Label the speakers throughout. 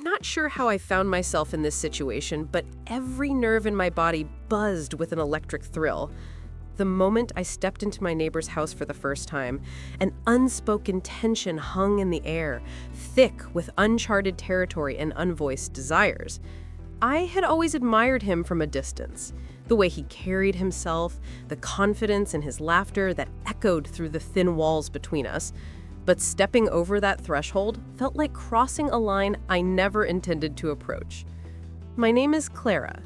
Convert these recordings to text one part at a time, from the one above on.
Speaker 1: I'm not sure how I found myself in this situation, but every nerve in my body buzzed with an electric thrill. The moment I stepped into my neighbor's house for the first time, an unspoken tension hung in the air, thick with uncharted territory and unvoiced desires. I had always admired him from a distance. The way he carried himself, the confidence in his laughter that echoed through the thin walls between us. But stepping over that threshold felt like crossing a line I never intended to approach. My name is Clara,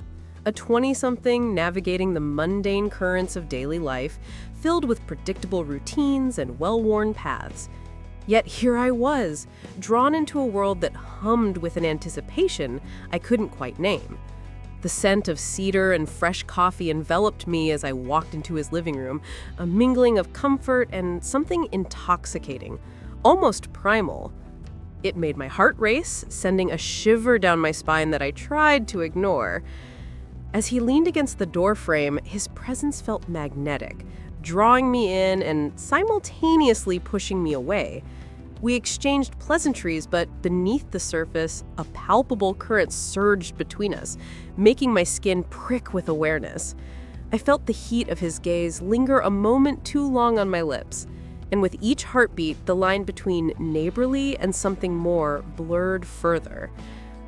Speaker 1: a 20-something navigating the mundane currents of daily life, filled with predictable routines and well-worn paths. Yet here I was, drawn into a world that hummed with an anticipation I couldn't quite name. The scent of cedar and fresh coffee enveloped me as I walked into his living room, a mingling of comfort and something intoxicating, almost primal. It made my heart race, sending a shiver down my spine that I tried to ignore. As he leaned against the doorframe, his presence felt magnetic, drawing me in and simultaneously pushing me away. We exchanged pleasantries, but beneath the surface, a palpable current surged between us, making my skin prick with awareness. I felt the heat of his gaze linger a moment too long on my lips, and with each heartbeat, the line between neighborly and something more blurred further.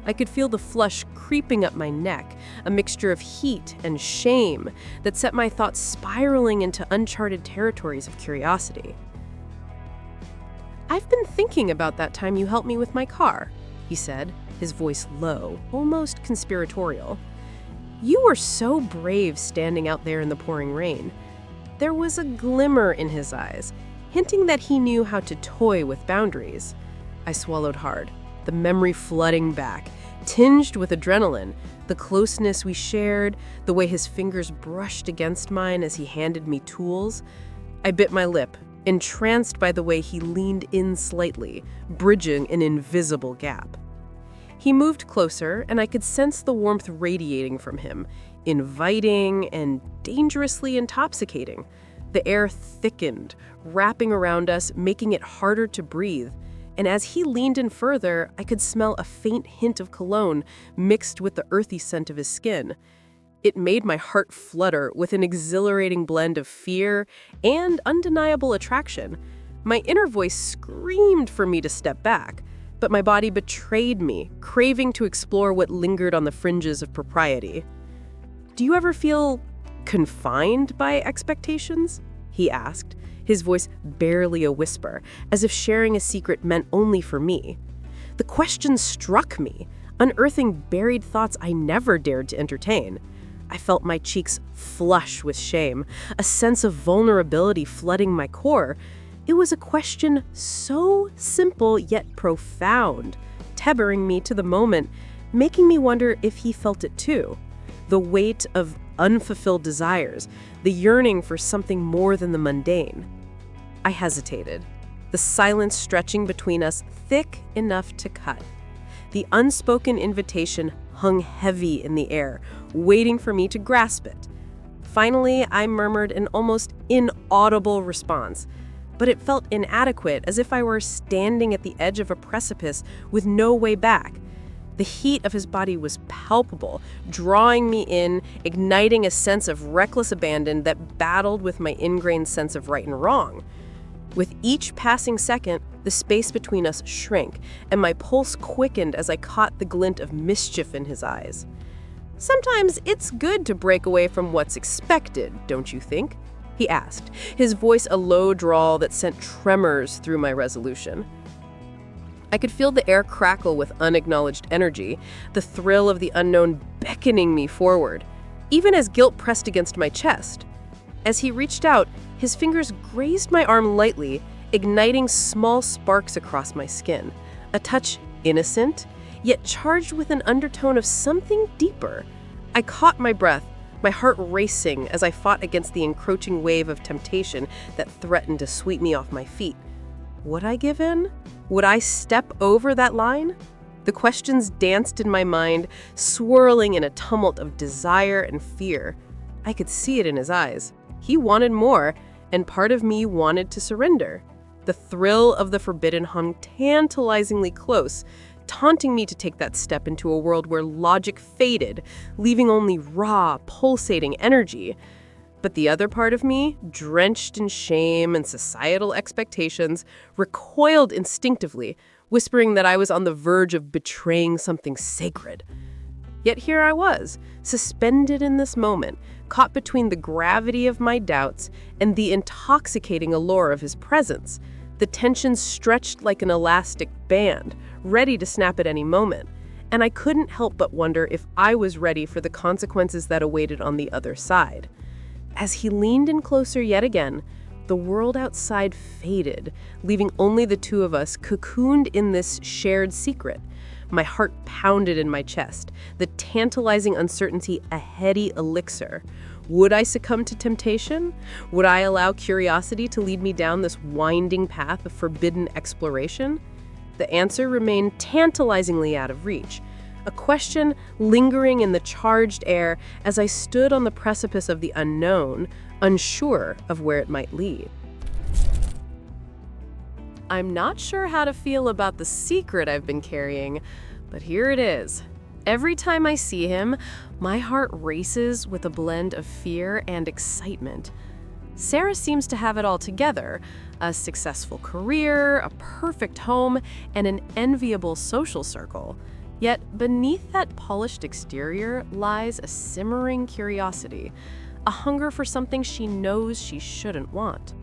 Speaker 1: I could feel the flush creeping up my neck, a mixture of heat and shame that set my thoughts spiraling into uncharted territories of curiosity. "I've been thinking about that time you helped me with my car," he said, his voice low, almost conspiratorial. "You were so brave standing out there in the pouring rain." There was a glimmer in his eyes, hinting that he knew how to toy with boundaries. I swallowed hard, the memory flooding back, tinged with adrenaline, the closeness we shared, the way his fingers brushed against mine as he handed me tools. I bit my lip, entranced by the way he leaned in slightly, bridging an invisible gap. He moved closer, and I could sense the warmth radiating from him, inviting and dangerously intoxicating. The air thickened, wrapping around us, making it harder to breathe. And as he leaned in further, I could smell a faint hint of cologne mixed with the earthy scent of his skin. It made my heart flutter with an exhilarating blend of fear and undeniable attraction. My inner voice screamed for me to step back, but my body betrayed me, craving to explore what lingered on the fringes of propriety. "Do you ever feel confined by expectations?" he asked, his voice barely a whisper, as if sharing a secret meant only for me. The question struck me, unearthing buried thoughts I never dared to entertain. I felt my cheeks flush with shame, a sense of vulnerability flooding my core. It was a question so simple yet profound, tethering me to the moment, making me wonder if he felt it too. The weight of unfulfilled desires, the yearning for something more than the mundane. I hesitated, the silence stretching between us thick enough to cut. The unspoken invitation hung heavy in the air, waiting for me to grasp it. Finally, I murmured an almost inaudible response, but it felt inadequate, as if I were standing at the edge of a precipice with no way back. The heat of his body was palpable, drawing me in, igniting a sense of reckless abandon that battled with my ingrained sense of right and wrong. With each passing second, the space between us shrank, and my pulse quickened as I caught the glint of mischief in his eyes. "Sometimes it's good to break away from what's expected, don't you think?" he asked, his voice a low drawl that sent tremors through my resolution. I could feel the air crackle with unacknowledged energy, the thrill of the unknown beckoning me forward, even as guilt pressed against my chest. As he reached out, his fingers grazed my arm lightly, igniting small sparks across my skin, a touch innocent, yet charged with an undertone of something deeper. I caught my breath, my heart racing as I fought against the encroaching wave of temptation that threatened to sweep me off my feet. Would I give in? Would I step over that line? The questions danced in my mind, swirling in a tumult of desire and fear. I could see it in his eyes. He wanted more, and part of me wanted to surrender. The thrill of the forbidden hung tantalizingly close, taunting me to take that step into a world where logic faded, leaving only raw, pulsating energy. But the other part of me, drenched in shame and societal expectations, recoiled instinctively, whispering that I was on the verge of betraying something sacred. Yet here I was, suspended in this moment, caught between the gravity of my doubts and the intoxicating allure of his presence. The tension stretched like an elastic band, ready to snap at any moment, and I couldn't help but wonder if I was ready for the consequences that awaited on the other side. As he leaned in closer yet again, the world outside faded, leaving only the two of us cocooned in this shared secret. My heart pounded in my chest, the tantalizing uncertainty a heady elixir. Would I succumb to temptation? Would I allow curiosity to lead me down this winding path of forbidden exploration? The answer remained tantalizingly out of reach, a question lingering in the charged air as I stood on the precipice of the unknown, unsure of where it might lead. I'm not sure how to feel about the secret I've been carrying, but here it is. Every time I see him, my heart races with a blend of fear and excitement. Sarah seems to have it all together: a successful career, a perfect home, and an enviable social circle. Yet beneath that polished exterior lies a simmering curiosity, a hunger for something she knows she shouldn't want.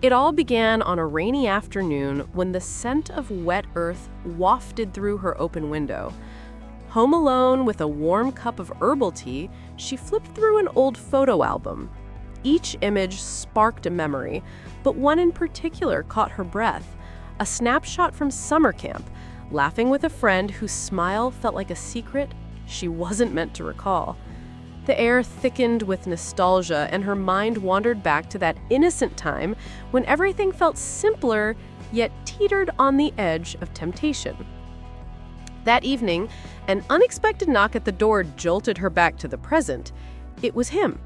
Speaker 1: It all began on a rainy afternoon when the scent of wet earth wafted through her open window. Home alone with a warm cup of herbal tea, she flipped through an old photo album. Each image sparked a memory, but one in particular caught her breath, a snapshot from summer camp, laughing with a friend whose smile felt like a secret she wasn't meant to recall. The air thickened with nostalgia, and her mind wandered back to that innocent time when everything felt simpler, yet teetered on the edge of temptation. That evening, an unexpected knock at the door jolted her back to the present. It was him,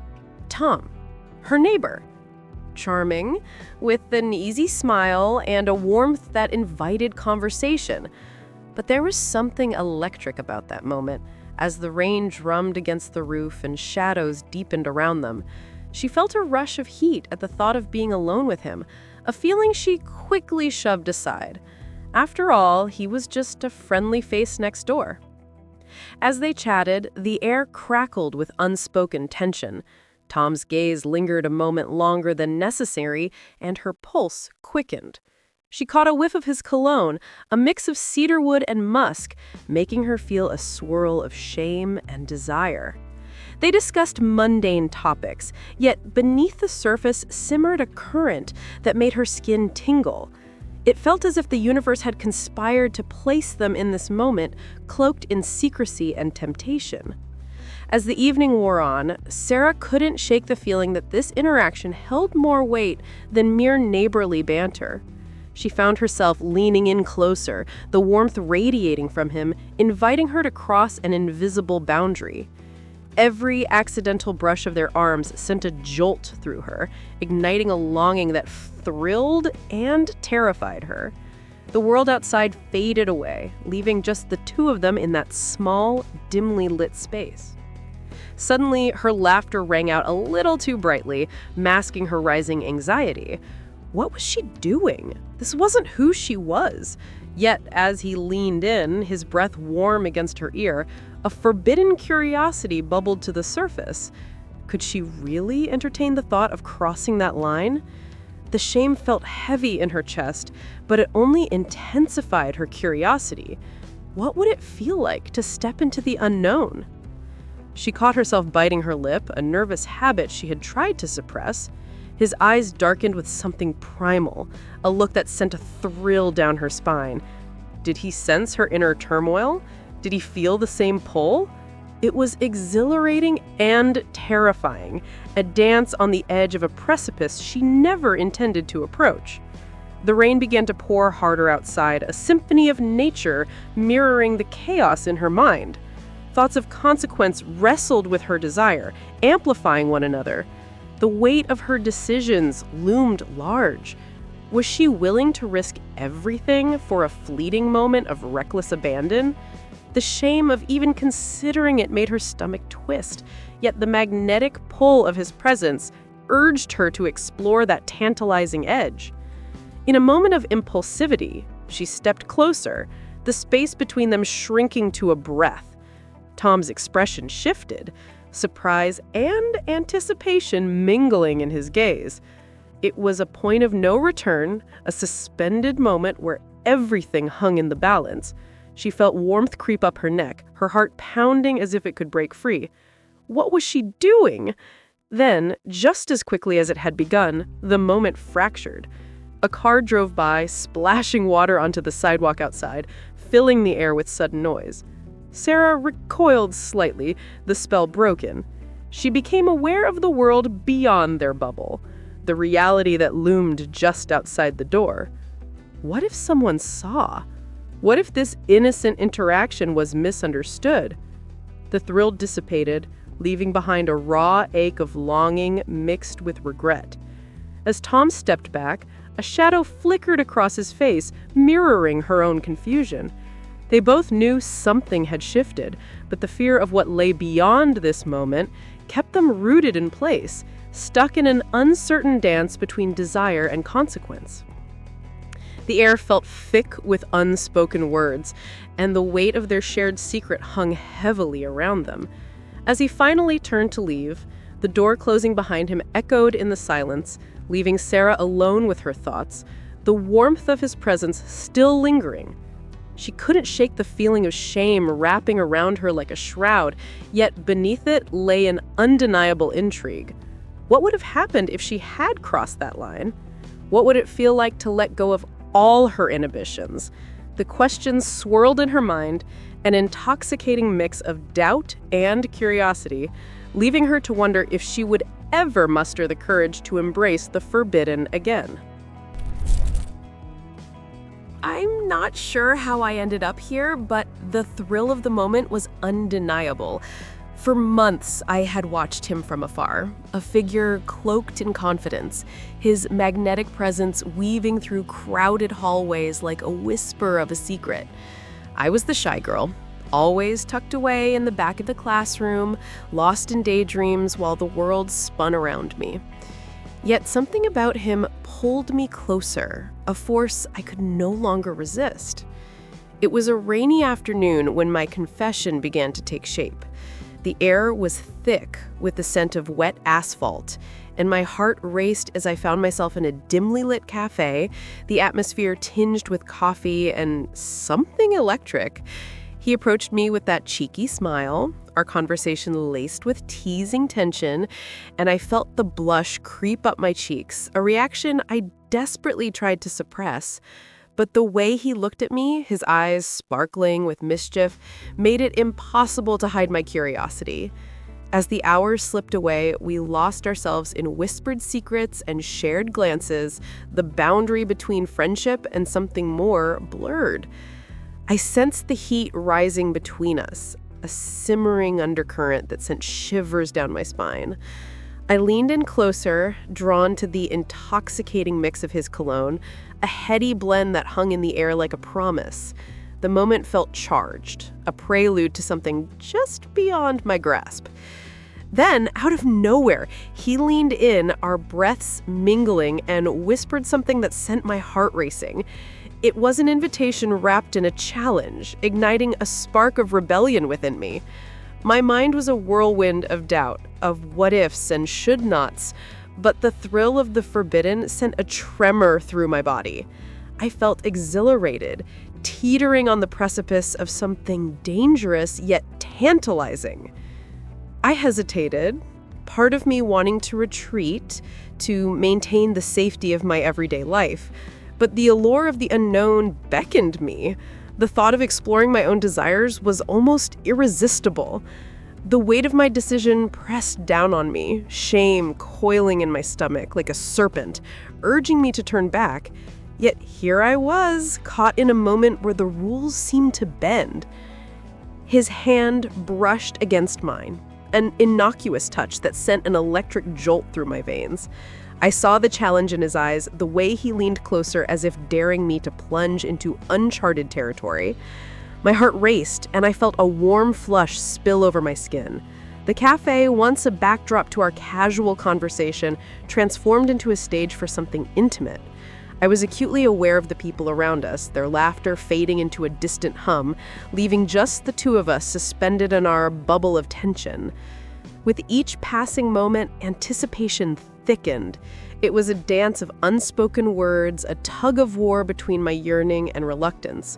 Speaker 1: Tom, her neighbor. Charming, with an easy smile and a warmth that invited conversation. But there was something electric about that moment. As the rain drummed against the roof and shadows deepened around them, she felt a rush of heat at the thought of being alone with him, a feeling she quickly shoved aside. After all, he was just a friendly face next door. As they chatted, the air crackled with unspoken tension. Tom's gaze lingered a moment longer than necessary, and her pulse quickened. She caught a whiff of his cologne, a mix of cedarwood and musk, making her feel a swirl of shame and desire. They discussed mundane topics, yet beneath the surface simmered a current that made her skin tingle. It felt as if the universe had conspired to place them in this moment, cloaked in secrecy and temptation. As the evening wore on, Sarah couldn't shake the feeling that this interaction held more weight than mere neighborly banter. She found herself leaning in closer, the warmth radiating from him, inviting her to cross an invisible boundary. Every accidental brush of their arms sent a jolt through her, igniting a longing that thrilled and terrified her. The world outside faded away, leaving just the two of them in that small, dimly lit space. Suddenly, her laughter rang out a little too brightly, masking her rising anxiety. What was she doing? This wasn't who she was. Yet, as he leaned in, his breath warm against her ear, a forbidden curiosity bubbled to the surface. Could she really entertain the thought of crossing that line? The shame felt heavy in her chest, but it only intensified her curiosity. What would it feel like to step into the unknown? She caught herself biting her lip, a nervous habit she had tried to suppress. His eyes darkened with something primal, a look that sent a thrill down her spine. Did he sense her inner turmoil? Did he feel the same pull? It was exhilarating and terrifying, a dance on the edge of a precipice she never intended to approach. The rain began to pour harder outside, a symphony of nature mirroring the chaos in her mind. Thoughts of consequence wrestled with her desire, amplifying one another. The weight of her decisions loomed large. Was she willing to risk everything for a fleeting moment of reckless abandon? The shame of even considering it made her stomach twist, yet the magnetic pull of his presence urged her to explore that tantalizing edge. In a moment of impulsivity, she stepped closer, the space between them shrinking to a breath. Tom's expression shifted, surprise and anticipation mingling in his gaze. It was a point of no return, a suspended moment where everything hung in the balance. She felt warmth creep up her neck, her heart pounding as if it could break free. What was she doing? Then, just as quickly as it had begun, the moment fractured. A car drove by, splashing water onto the sidewalk outside, filling the air with sudden noise. Sarah recoiled slightly, the spell broken. She became aware of the world beyond their bubble, the reality that loomed just outside the door. What if someone saw? What if this innocent interaction was misunderstood? The thrill dissipated, leaving behind a raw ache of longing mixed with regret. As Tom stepped back, a shadow flickered across his face, mirroring her own confusion. They both knew something had shifted, but the fear of what lay beyond this moment kept them rooted in place, stuck in an uncertain dance between desire and consequence. The air felt thick with unspoken words, and the weight of their shared secret hung heavily around them. As he finally turned to leave, the door closing behind him echoed in the silence, leaving Sarah alone with her thoughts, the warmth of his presence still lingering. She couldn't shake the feeling of shame wrapping around her like a shroud, yet beneath it lay an undeniable intrigue. What would have happened if she had crossed that line? What would it feel like to let go of all her inhibitions? The questions swirled in her mind, an intoxicating mix of doubt and curiosity, leaving her to wonder if she would ever muster the courage to embrace the forbidden again. I'm not sure how I ended up here, but the thrill of the moment was undeniable. For months, I had watched him from afar, a figure cloaked in confidence, his magnetic presence weaving through crowded hallways like a whisper of a secret. I was the shy girl, always tucked away in the back of the classroom, lost in daydreams while the world spun around me. Yet something about him pulled me closer, a force I could no longer resist. It was a rainy afternoon when my confession began to take shape. The air was thick with the scent of wet asphalt, and my heart raced as I found myself in a dimly lit cafe, the atmosphere tinged with coffee and something electric. He approached me with that cheeky smile, our conversation laced with teasing tension, and I felt the blush creep up my cheeks, a reaction I desperately tried to suppress. But the way he looked at me, his eyes sparkling with mischief, made it impossible to hide my curiosity. As the hours slipped away, we lost ourselves in whispered secrets and shared glances, the boundary between friendship and something more blurred. I sensed the heat rising between us, a simmering undercurrent that sent shivers down my spine. I leaned in closer, drawn to the intoxicating mix of his cologne, a heady blend that hung in the air like a promise. The moment felt charged, a prelude to something just beyond my grasp. Then, out of nowhere, he leaned in, our breaths mingling, and whispered something that sent my heart racing. It was an invitation wrapped in a challenge, igniting a spark of rebellion within me. My mind was a whirlwind of doubt, of what-ifs and should-nots, but the thrill of the forbidden sent a tremor through my body. I felt exhilarated, teetering on the precipice of something dangerous yet tantalizing. I hesitated, part of me wanting to retreat, to maintain the safety of my everyday life, but the allure of the unknown beckoned me. The thought of exploring my own desires was almost irresistible. The weight of my decision pressed down on me, shame coiling in my stomach like a serpent, urging me to turn back. Yet here I was, caught in a moment where the rules seemed to bend. His hand brushed against mine, an innocuous touch that sent an electric jolt through my veins. I saw the challenge in his eyes, the way he leaned closer as if daring me to plunge into uncharted territory. My heart raced, and I felt a warm flush spill over my skin. The cafe, once a backdrop to our casual conversation, transformed into a stage for something intimate. I was acutely aware of the people around us, their laughter fading into a distant hum, leaving just the two of us suspended in our bubble of tension. With each passing moment, anticipation thickened. It was a dance of unspoken words, a tug-of-war between my yearning and reluctance.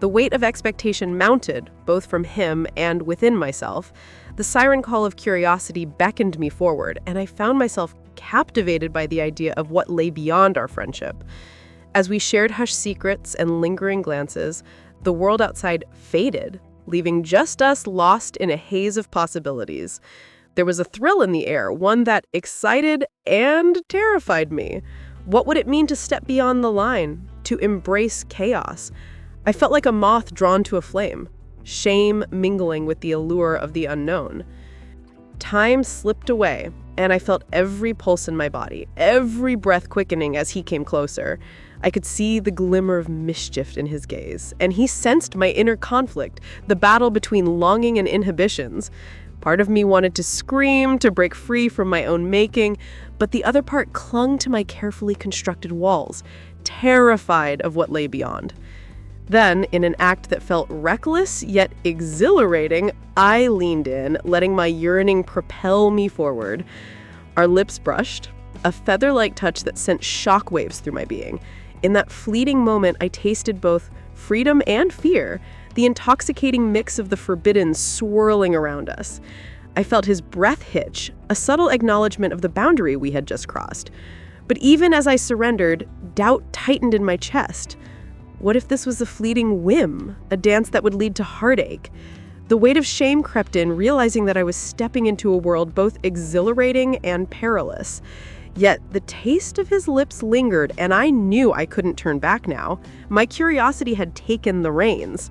Speaker 1: The weight of expectation mounted, both from him and within myself. The siren call of curiosity beckoned me forward, and I found myself captivated by the idea of what lay beyond our friendship. As we shared hushed secrets and lingering glances, the world outside faded, leaving just us lost in a haze of possibilities. There was a thrill in the air, one that excited and terrified me. What would it mean to step beyond the line, to embrace chaos? I felt like a moth drawn to a flame, shame mingling with the allure of the unknown. Time slipped away, and I felt every pulse in my body, every breath quickening as he came closer. I could see the glimmer of mischief in his gaze, and he sensed my inner conflict, the battle between longing and inhibitions. Part of me wanted to scream, to break free from my own making, but the other part clung to my carefully constructed walls, terrified of what lay beyond. Then, in an act that felt reckless yet exhilarating, I leaned in, letting my yearning propel me forward. Our lips brushed, a feather-like touch that sent shockwaves through my being. In that fleeting moment, I tasted both freedom and fear, the intoxicating mix of the forbidden swirling around us. I felt his breath hitch, a subtle acknowledgement of the boundary we had just crossed. But even as I surrendered, doubt tightened in my chest. What if this was a fleeting whim, a dance that would lead to heartache? The weight of shame crept in, realizing that I was stepping into a world both exhilarating and perilous. Yet the taste of his lips lingered, and I knew I couldn't turn back now. My curiosity had taken the reins.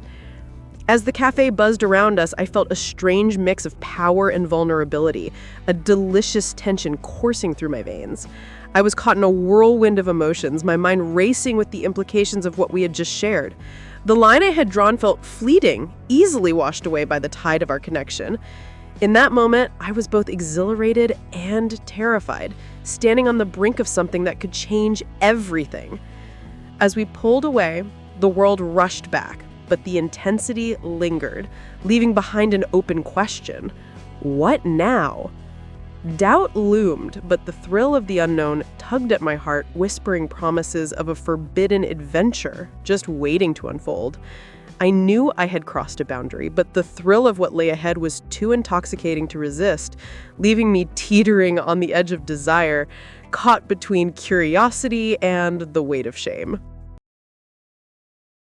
Speaker 1: As the cafe buzzed around us, I felt a strange mix of power and vulnerability, a delicious tension coursing through my veins. I was caught in a whirlwind of emotions, my mind racing with the implications of what we had just shared. The line I had drawn felt fleeting, easily washed away by the tide of our connection. In that moment, I was both exhilarated and terrified, standing on the brink of something that could change everything. As we pulled away, the world rushed back, but the intensity lingered, leaving behind an open question. What now? Doubt loomed, but the thrill of the unknown tugged at my heart, whispering promises of a forbidden adventure just waiting to unfold. I knew I had crossed a boundary, but the thrill of what lay ahead was too intoxicating to resist, leaving me teetering on the edge of desire, caught between curiosity and the weight of shame.